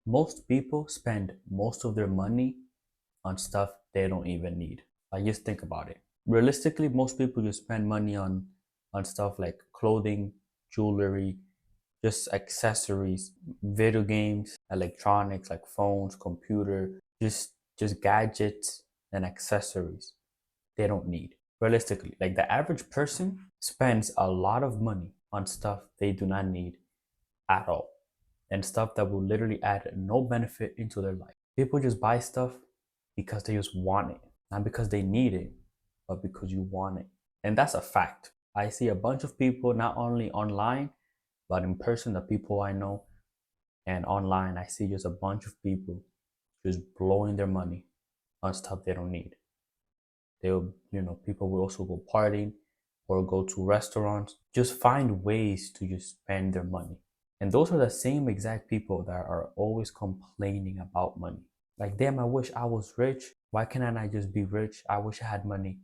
Most people spend most of their money on stuff they don't even need. Like just think about it. Realistically, most people just spend money on stuff like clothing, jewelry, just accessories, video games, electronics like phones, computer, just gadgets and accessories they don't need. Realistically, like the average person spends a lot of money on stuff they do not need at all and stuff that will literally add no benefit into their life. People just buy stuff because they just want it, not because they need it, but because you want it. And that's a fact. I see a bunch of people, not only online, but in person, the people I know, and online, I see just a bunch of people just blowing their money on stuff they don't need. They'll, people will also go partying or go to restaurants, just find ways to just spend their money. And those are the same exact people that are always complaining about money. Like, damn, I wish I was rich. Why can't I just be rich? I wish I had money,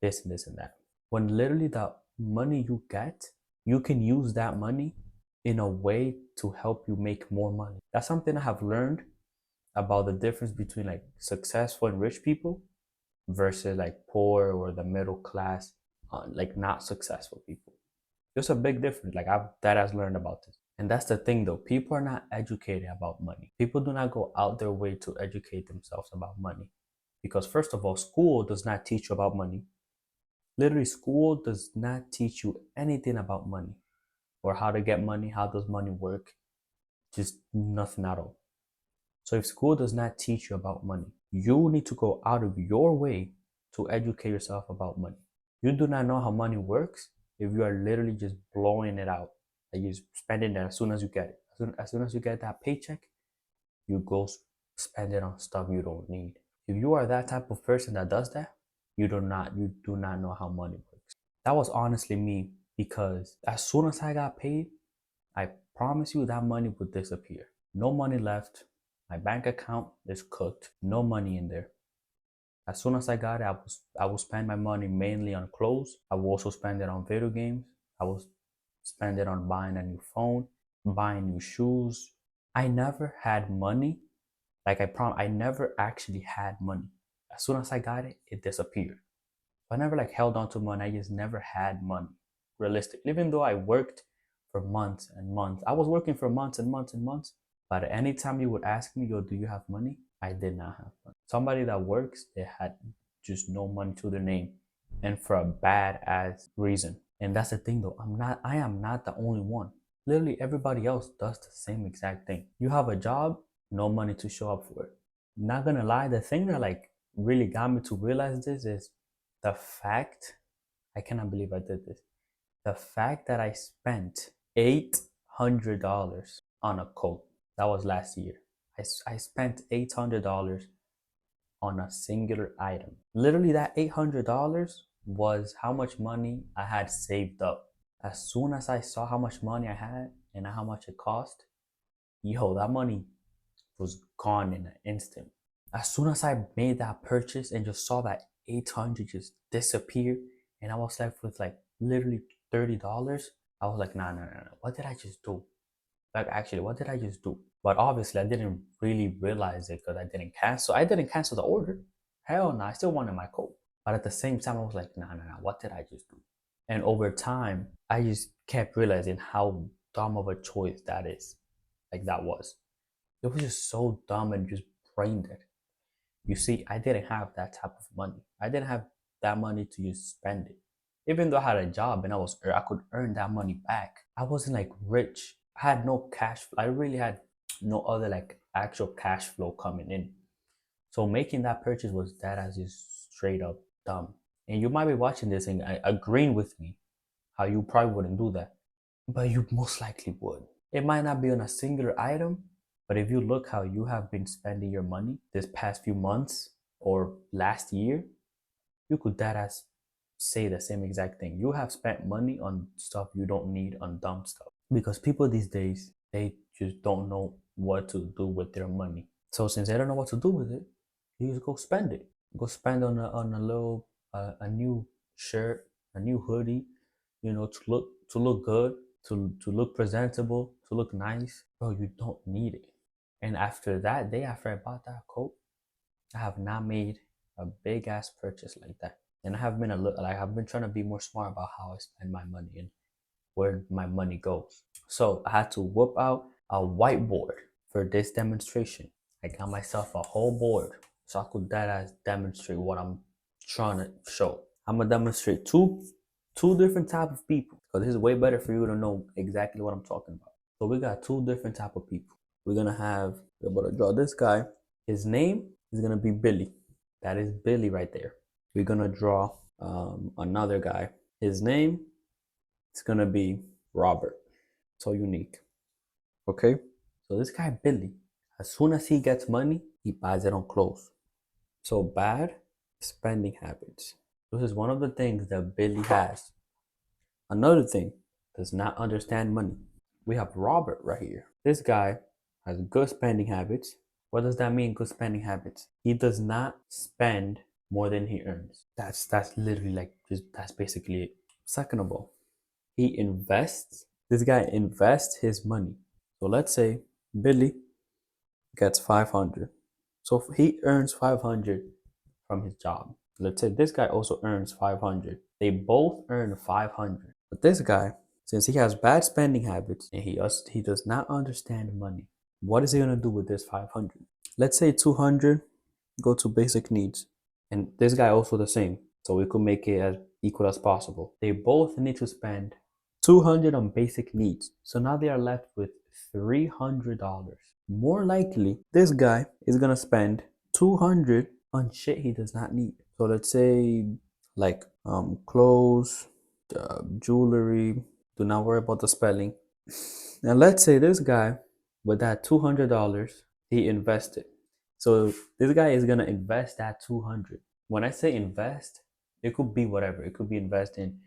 this and this and that. When literally the money you get, you can use that money in a way to help you make more money. That's something I have learned about the difference between like successful and rich people versus like poor or the middle class, like not successful people. There's a big difference. Like I've that has learned about this. And that's the thing though. People are not educated about money. People do not go out their way to educate themselves about money. Because first of all, school does not teach you about money. Literally, school does not teach you anything about money or how to get money, how does money work, just nothing at all. So if school does not teach you about money, you need to go out of your way to educate yourself about money. You do not know how money works if you are literally just blowing it out. Like you spending it as soon as you get it. As soon as you get that paycheck, you go spend it on stuff you don't need. If you are that type of person that does that, you do not know how money works. That was honestly me because as soon as I got paid, I promise you that money would disappear. No money left. My bank account is cooked. No money in there. As soon as I got it, I will spend my money mainly on clothes. I will also spend it on video games. I will spend it on buying a new phone, buying new shoes. I never had money. Like I never actually had money. As soon as I got it, it disappeared. So I never like held on to money. I just never had money. Realistically, even though I worked for months and months, I was working for months and months and months. But anytime you would ask me, yo, do you have money? I did not have money. Somebody that works, they had just no money to their name, and for a bad ass reason. And that's the thing though. I am not the only one. Literally everybody else does the same exact thing. You have a job, no money to show up for it. Not gonna lie, the thing that like really got me to realize this is the fact, I cannot believe I did this. The fact that I spent $800 on a coat. That was last year. I spent $800 on a singular item. Literally, that $800 was how much money I had saved up. As soon as I saw how much money I had and how much it cost, yo, that money was gone in an instant. As soon as I made that purchase and just saw that 800 just disappear, and I was left with like literally $30, I was like, nah, nah, nah, nah. What did I just do? Like, actually, what did I just do? But obviously, I didn't really realize it because I didn't cancel. I didn't cancel the order. Hell no, I still wanted my coat. But at the same time, I was like, nah, nah, nah. What did I just do? And over time, I just kept realizing how dumb of a choice that is. Like that was. It was just so dumb and just brain dead. You see, I didn't have that type of money. I didn't have that money to just spend it. Even though I had a job and I could earn that money back. I wasn't like rich. I had no cash. I really had no other like actual cash flow coming in. So making that purchase was that as just straight up dumb. And you might be watching this and agreeing with me how you probably wouldn't do that, but you most likely would. It might not be on a singular item, but if you look how you have been spending your money this past few months or last year, you could that as say the same exact thing. You have spent money on stuff you don't need, on dumb stuff. Because people these days, they just don't know what to do with their money. So since they don't know what to do with it, you just go spend it. Go spend on a little a new shirt, a new hoodie, to look good, to look presentable, to look nice. Bro, you don't need it. And after that day, after I bought that coat, I have not made a big ass purchase like that. And I have been I've been trying to be more smart about how I spend my money and where my money goes. So I had to whip out a whiteboard for this demonstration. I got myself a whole board so I could that as demonstrate what I'm trying to show. I'm gonna demonstrate two different type of people because this is way better for you to know exactly what I'm talking about. So we got two different type of people. We're gonna draw this guy. His name is gonna be Billy. That is Billy right there. We're gonna draw another guy. His name is gonna be Robert. So unique. Okay? So this guy Billy, as soon as he gets money, he buys it on clothes. So bad spending habits. This is one of the things that Billy has. Another thing, does not understand money. We have Robert right here. This guy has good spending habits. What does that mean, good spending habits? He does not spend more than he earns. That's literally like that's basically it. Second of all, he invests. This guy invests his money. So let's say Billy gets 500. So he earns 500 from his job. Let's say this guy also earns 500. They both earn 500. But this guy, since he has bad spending habits and he does not understand money, what is he gonna do with this 500? Let's say 200 go to basic needs, and this guy also the same. So we could make it as equal as possible. They both need to spend 200 on basic needs. So now they are left with $300. More likely, this guy is gonna spend 200 on shit he does not need. So let's say like clothes, jewelry. Do not worry about the spelling. Now let's say this guy with that $200 he invested. So this guy is gonna invest that 200. When I say invest, it could be whatever. It could be invest in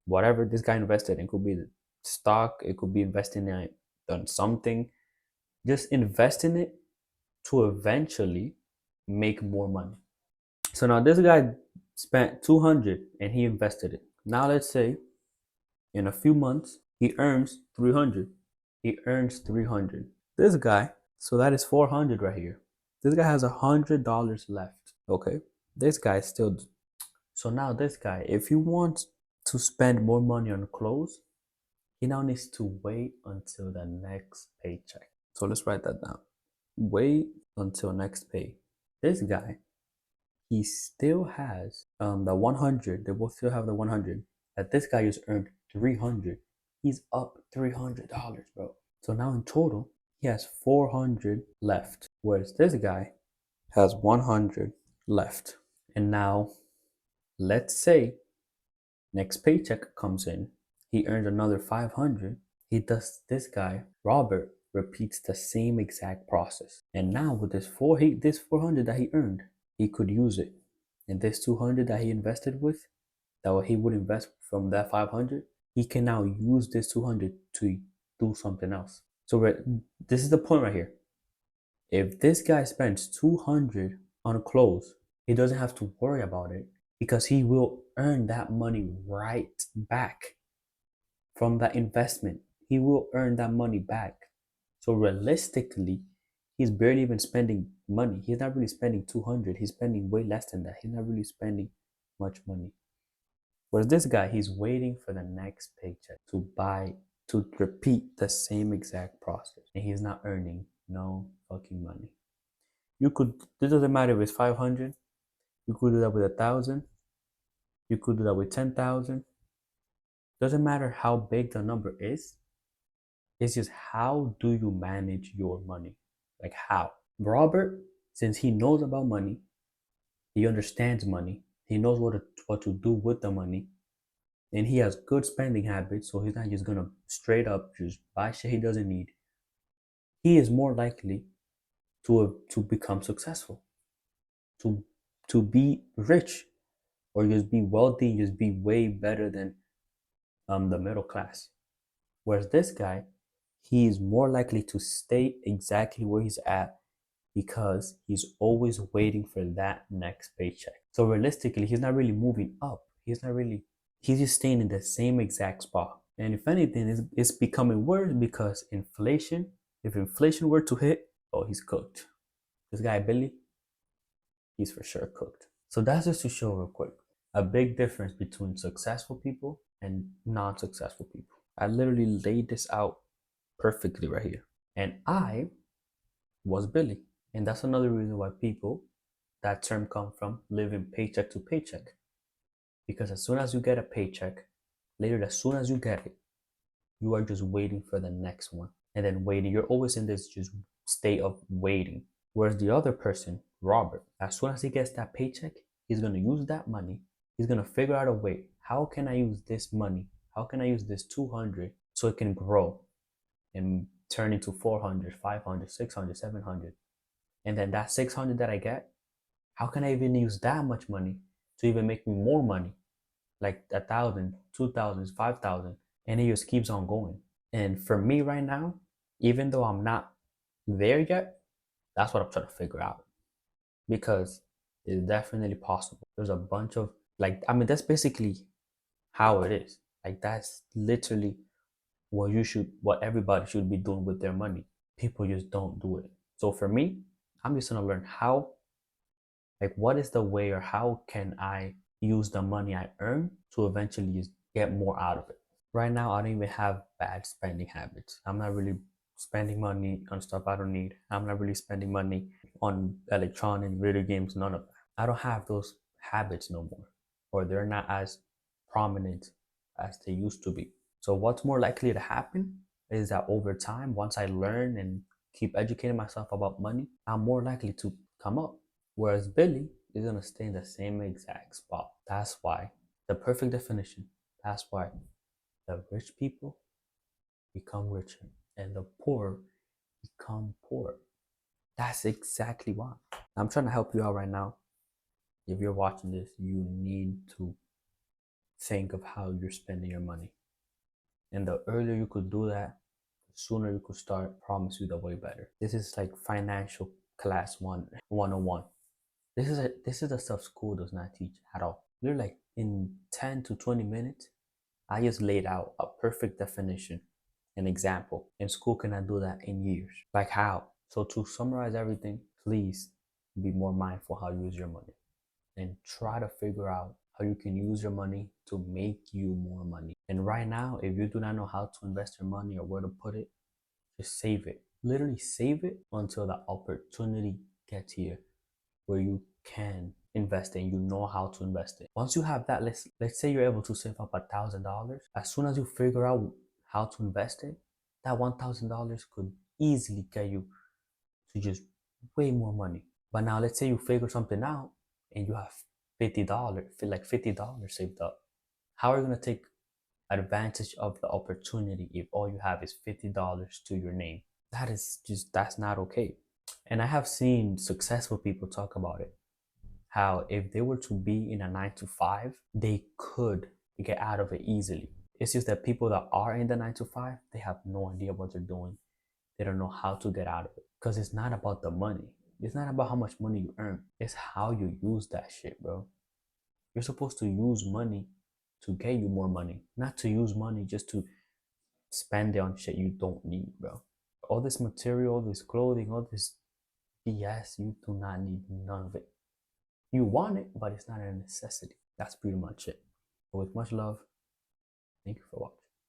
whatever this guy invested in. It could be the stock. It could be investing in something. Just invest in it to eventually make more money. So now this guy spent 200 and he invested it. Now let's say in a few months he earns 300. He earns 300. This guy, so that is 400 right here. This guy has $100 left. Okay. This guy still. So now this guy, if he wants to spend more money on clothes, he now needs to wait until the next paycheck. So let's write that down. Wait until next pay. This guy, he still has the 100. They both still have the 100. That this guy just earned 300. He's up $300, bro. So now in total, he has 400 left. Whereas this guy has 100 left. And now, let's say next paycheck comes in. He earned another 500. This guy, Robert, repeats the same exact process. And now with this 400 that he earned, he could use it. And this 200 that he invested with, that he would invest from that 500, he can now use this 200 to do something else. So this is the point right here. If this guy spends 200 on clothes, he doesn't have to worry about it because he will earn that money right back from that investment. He will earn that money back. So realistically, he's barely even spending money. He's not really spending 200. He's spending way less than that. He's not really spending much money. Whereas this guy, he's waiting for the next paycheck to repeat the same exact process. And he's not earning no fucking money. This doesn't matter if it's 500. You could do that with 1,000. You could do that with 10,000. Doesn't matter how big the number is. It's just how do you manage your money? Like how? Robert, since he knows about money, he understands money, he knows what to do with the money, and he has good spending habits, so he's not just gonna straight up just buy shit he doesn't need. He is more likely to become successful, to be rich, or just be wealthy, just be way better than the middle class. Whereas this guy, he is more likely to stay exactly where he's at because he's always waiting for that next paycheck. So realistically, he's not really moving up. He's just staying in the same exact spot. And if anything, it's becoming worse because if inflation were to hit, oh, he's cooked. This guy Billy, he's for sure cooked. So that's just to show real quick a big difference between successful people and non-successful people. I literally laid this out perfectly right here. And I was Billy. And that's another reason why people, that term comes from living paycheck to paycheck. Because as soon as you get a paycheck, later, as soon as you get it, you are just waiting for the next one. And then waiting. You're always in this just state of waiting. Whereas the other person, Robert, as soon as he gets that paycheck, he's going to use that money. He's going to figure out a way. How can I use this money? How can I use this 200 so it can grow and turn into 400, 500, 600, 700? And then that 600 that I get, how can I even use that much money to even make me more money? Like 1,000, 2,000, 5,000. And it just keeps on going. And for me right now, even though I'm not there yet, that's what I'm trying to figure out. Because it's definitely possible. There's a bunch of, like, I mean, that's basically how it is. Like, that's literally what everybody should be doing with their money. People just don't do it. So for me, I'm just gonna learn how, like, what is the way or how can I use the money I earn to eventually just get more out of it. Right now, I don't even have bad spending habits. I'm not really spending money on stuff I don't need. I'm not really spending money on electronic video games, none of that. I don't have those habits no more, or they're not as prominent as they used to be. So what's more likely to happen is that over time, once I learn and keep educating myself about money, I'm more likely to come up. Whereas Billy is gonna stay in the same exact spot. That's why the perfect definition. That's why the rich people become richer and the poor become poor. That's exactly why. I'm trying to help you out right now. If you're watching this, you need to think of how you're spending your money. And the earlier you could do that, the sooner you could start. I promise you the way better. This is like financial class 101. This is the stuff school does not teach at all. You're like in 10 to 20 minutes, I just laid out a perfect definition, an example. And school cannot do that in years. Like how? So to summarize everything, please be more mindful how you use your money and try to figure out how you can use your money to make you more money. And right now, if you do not know how to invest your money or where to put it, just save it. Literally save it until the opportunity gets here where you can invest it and you know how to invest it. Once you have that, let's say you're able to save up $1,000. As soon as you figure out how to invest it, that $1,000 could easily get you to just way more money. But now let's say you figure something out and you have $50 saved up. How are you gonna take advantage of the opportunity if all you have is $50 to your name? That's not okay. And I have seen successful people talk about it. How if they were to be in a 9 to 5, they could get out of it easily. It's just that people that are in the 9 to 5, they have no idea what they're doing. They don't know how to get out of it. Because it's not about the money. It's not about how much money you earn. It's how you use that shit, bro. You're supposed to use money to get you more money, not to use money just to spend it on shit you don't need, bro. All this material, all this clothing, all this BS, you do not need none of it. You want it, but it's not a necessity. That's pretty much it. With much love, thank you for watching.